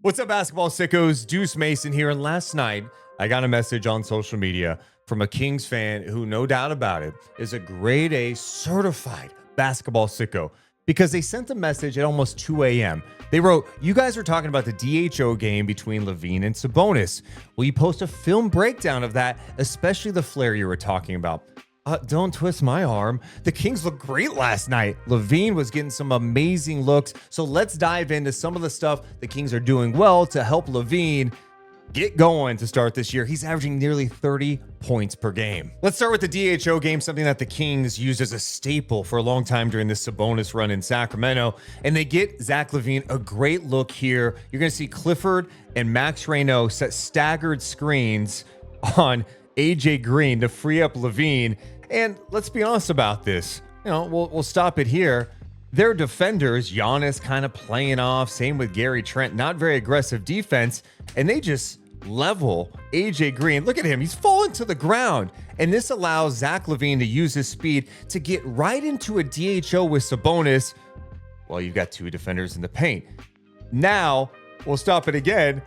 What's up, basketball sickos? Deuce Mason here. And last night, I got a message on social media from a Kings fan who, no doubt about it, is a grade A certified basketball sicko because they sent a message at almost 2 a.m. They wrote, "You guys were talking about the DHO game between LaVine and Sabonis. Will you post a film breakdown of that, especially the flare you were talking about?" Don't twist my arm. The Kings looked great last night. LaVine was getting some amazing looks. So let's dive into some of the stuff the Kings are doing well to help LaVine get going to start this year. He's averaging nearly 30 points per game. Let's start with the DHO game, something that the Kings used as a staple for a long time during the Sabonis run in Sacramento. And they get Zach LaVine a great look here. You're going to see Clifford and Max Reynaud set staggered screens on AJ Green to free up LaVine. And let's be honest about this. We'll stop it here. Their defenders, Giannis kind of playing off, same with Gary Trent, not very aggressive defense, and they just level AJ Green. Look at him. He's falling to the ground. And this allows Zach LaVine to use his speed to get right into a DHO with Sabonis. Well, you've got two defenders in the paint. Now, we'll stop it again.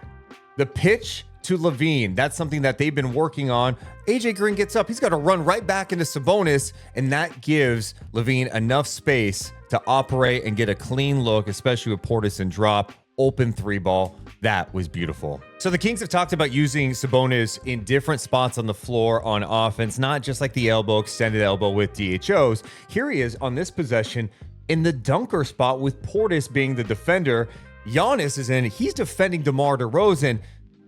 The pitch to LaVine. That's something that they've been working on. AJ Green gets up. He's got to run right back into Sabonis, and that gives LaVine enough space to operate and get a clean look, especially with Portis and drop. Open three ball. That was beautiful. So the Kings have talked about using Sabonis in different spots on the floor on offense, not just like the elbow, extended elbow with DHOs. Here he is on this possession in the dunker spot with Portis being the defender. Giannis is in. He's defending DeMar DeRozan.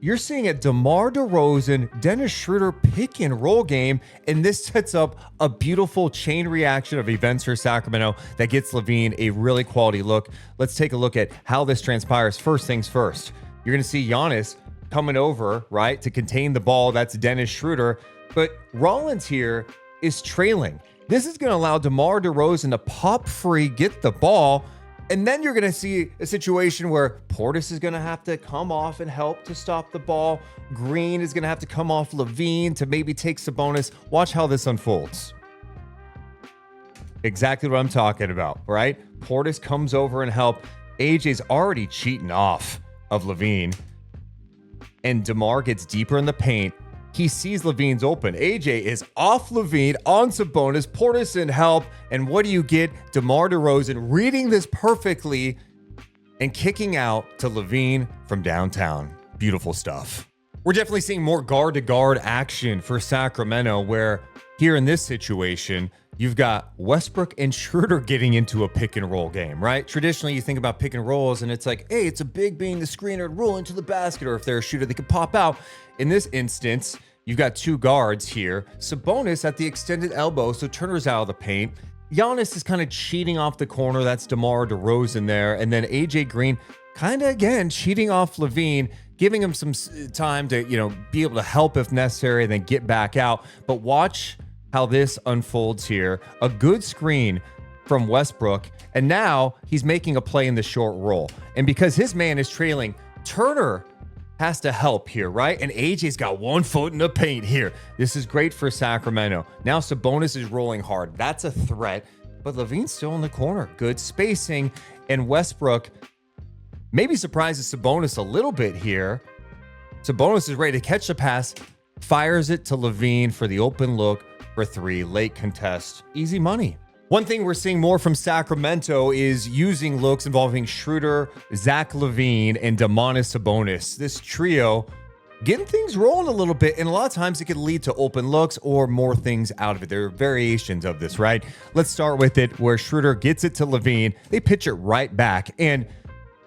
You're seeing a DeMar DeRozan, Dennis Schroder pick and roll game, and this sets up a beautiful chain reaction of events for Sacramento that gets LaVine a really quality look. Let's take a look at how this transpires. First things first, you're going to see Giannis coming over, right, to contain the ball. That's Dennis Schroder, but Rollins here is trailing. This is going to allow DeMar DeRozan to pop free, get the ball, and then you're going to see a situation where Portis is going to have to come off and help to stop the ball. Green is going to have to come off LaVine to maybe take Sabonis. Watch how this unfolds. Exactly what I'm talking about, right? Portis comes over and help. AJ's already cheating off of LaVine. And DeMar gets deeper in the paint. He sees LaVine's open. AJ is off LaVine on Sabonis. Portis in help. And what do you get? DeMar DeRozan reading this perfectly and kicking out to LaVine from downtown. Beautiful stuff. We're definitely seeing more guard-to-guard action for Sacramento, where here in this situation, you've got Westbrook and Schroder getting into a pick-and-roll game, right? Traditionally, you think about pick-and-rolls, and it's like, hey, it's a big being the screener and roll into the basket, or if they're a shooter, they could pop out. In this instance, you've got two guards here. Sabonis at the extended elbow, so Turner's out of the paint. Giannis is kind of cheating off the corner. That's DeMar DeRozan there. And then AJ Green kind of, again, cheating off LaVine, giving him some time to, be able to help if necessary and then get back out. But watch how this unfolds here. A good screen from Westbrook, and now he's making a play in the short roll. And because his man is trailing, Turner has to help here, right? And AJ's got 1 foot in the paint here. This is great for Sacramento. Now Sabonis is rolling hard. That's a threat, but LaVine's still in the corner. Good spacing, and Westbrook maybe surprises Sabonis a little bit here. Sabonis is ready to catch the pass, fires it to LaVine for the open look for three. Late contest. Easy money. One thing we're seeing more from Sacramento is using looks involving Schroder, Zach LaVine, and Domantas Sabonis. This trio getting things rolling a little bit, and a lot of times it could lead to open looks or more things out of it. There are variations of this, right? Let's start with it where Schroder gets it to LaVine. They pitch it right back, and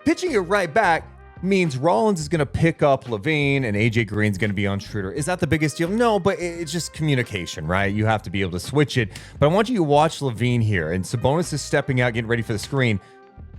pitching it right back means Rollins is going to pick up LaVine and AJ Green's going to be on Schroder. Is that the biggest deal? No, but it's just communication, right? You have to be able to switch it. But I want you to watch LaVine here, and Sabonis is stepping out, getting ready for the screen.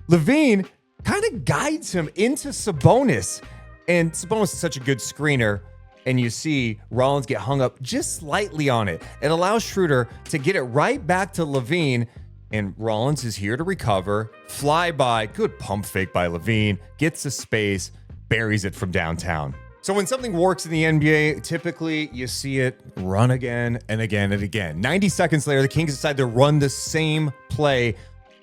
LaVine kind of guides him into Sabonis, and Sabonis is such a good screener, and you see Rollins get hung up just slightly on it. It allows Schroder to get it right back to LaVine, and Rollins is here to recover. Fly by, good pump fake by LaVine, gets the space, buries it from downtown. So when something works in the NBA, typically you see it run again and again and again. 90 seconds later, the Kings decide to run the same play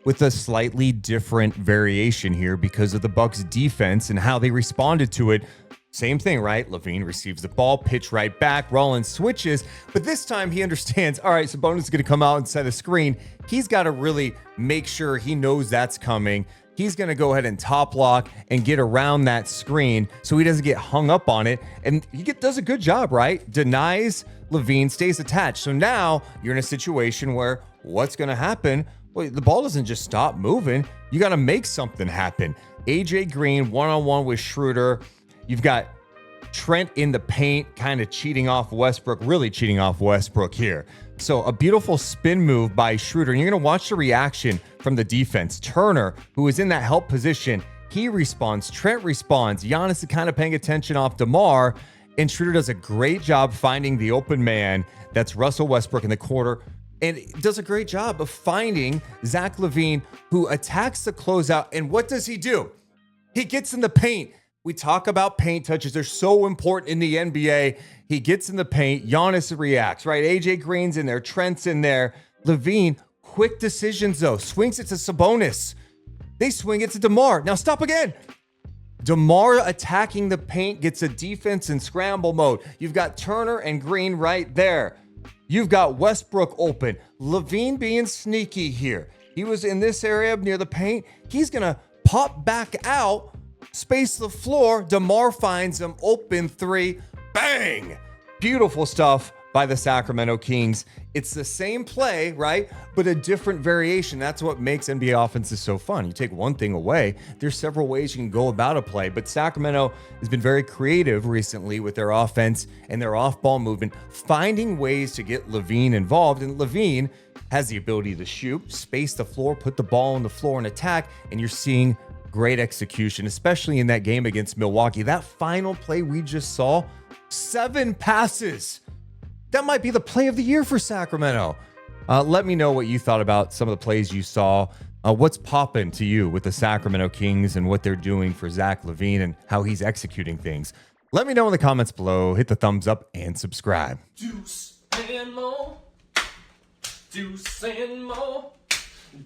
with a slightly different variation here because of the Bucks defense and how they responded to it. Same thing, right? LaVine receives the ball, pitch right back, Rollins switches, but this time he understands, all right, Sabonis is going to come out and set a screen. He's got to really make sure he knows that's coming. He's going to go ahead and top lock and get around that screen so he doesn't get hung up on it. And he does a good job, right? Denies LaVine, stays attached. So now you're in a situation where what's going to happen? Well, the ball doesn't just stop moving. You got to make something happen. AJ Green one-on-one with Schroder. You've got Trent in the paint, kind of cheating off Westbrook, really cheating off Westbrook here. So a beautiful spin move by Schroder. And you're going to watch the reaction from the defense. Turner, who is in that help position, he responds. Trent responds. Giannis is kind of paying attention off DeMar. And Schroder does a great job finding the open man. That's Russell Westbrook in the corner. And does a great job of finding Zach LaVine, who attacks the closeout. And what does he do? He gets in the paint. We talk about paint touches. They're so important in the NBA. He gets in the paint. Giannis reacts, right? AJ Green's in there. Trent's in there. LaVine, quick decisions, though. Swings it to Sabonis. They swing it to DeMar. Now stop again. DeMar attacking the paint, gets a defense in scramble mode. You've got Turner and Green right there. You've got Westbrook open. LaVine being sneaky here. He was in this area near the paint. He's going to pop back out, space the floor. DeMar finds him, open three. Bang! Beautiful stuff by the Sacramento Kings. It's the same play, right? But a different variation. That's what makes NBA offenses so fun. You take one thing away, there's several ways you can go about a play. But Sacramento has been very creative recently with their offense and their off-ball movement, finding ways to get LaVine involved. And LaVine has the ability to shoot, space the floor, put the ball on the floor and attack. And you're seeing great execution, especially in that game against Milwaukee. That final play we just saw, 7 passes. That might be the play of the year for Sacramento. Let me know what you thought about some of the plays you saw. What's popping to you with the Sacramento Kings and what they're doing for Zach LaVine and how he's executing things? Let me know in the comments below. Hit the thumbs up and subscribe. Deuce and Mo. Deuce and Mo.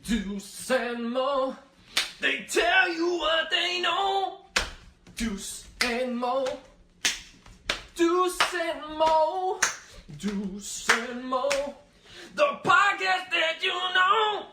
Deuce and Mo. They tell you what they know. Deuce and Mo. Deuce and Mo. Deuce and Mo. The podcast that you know.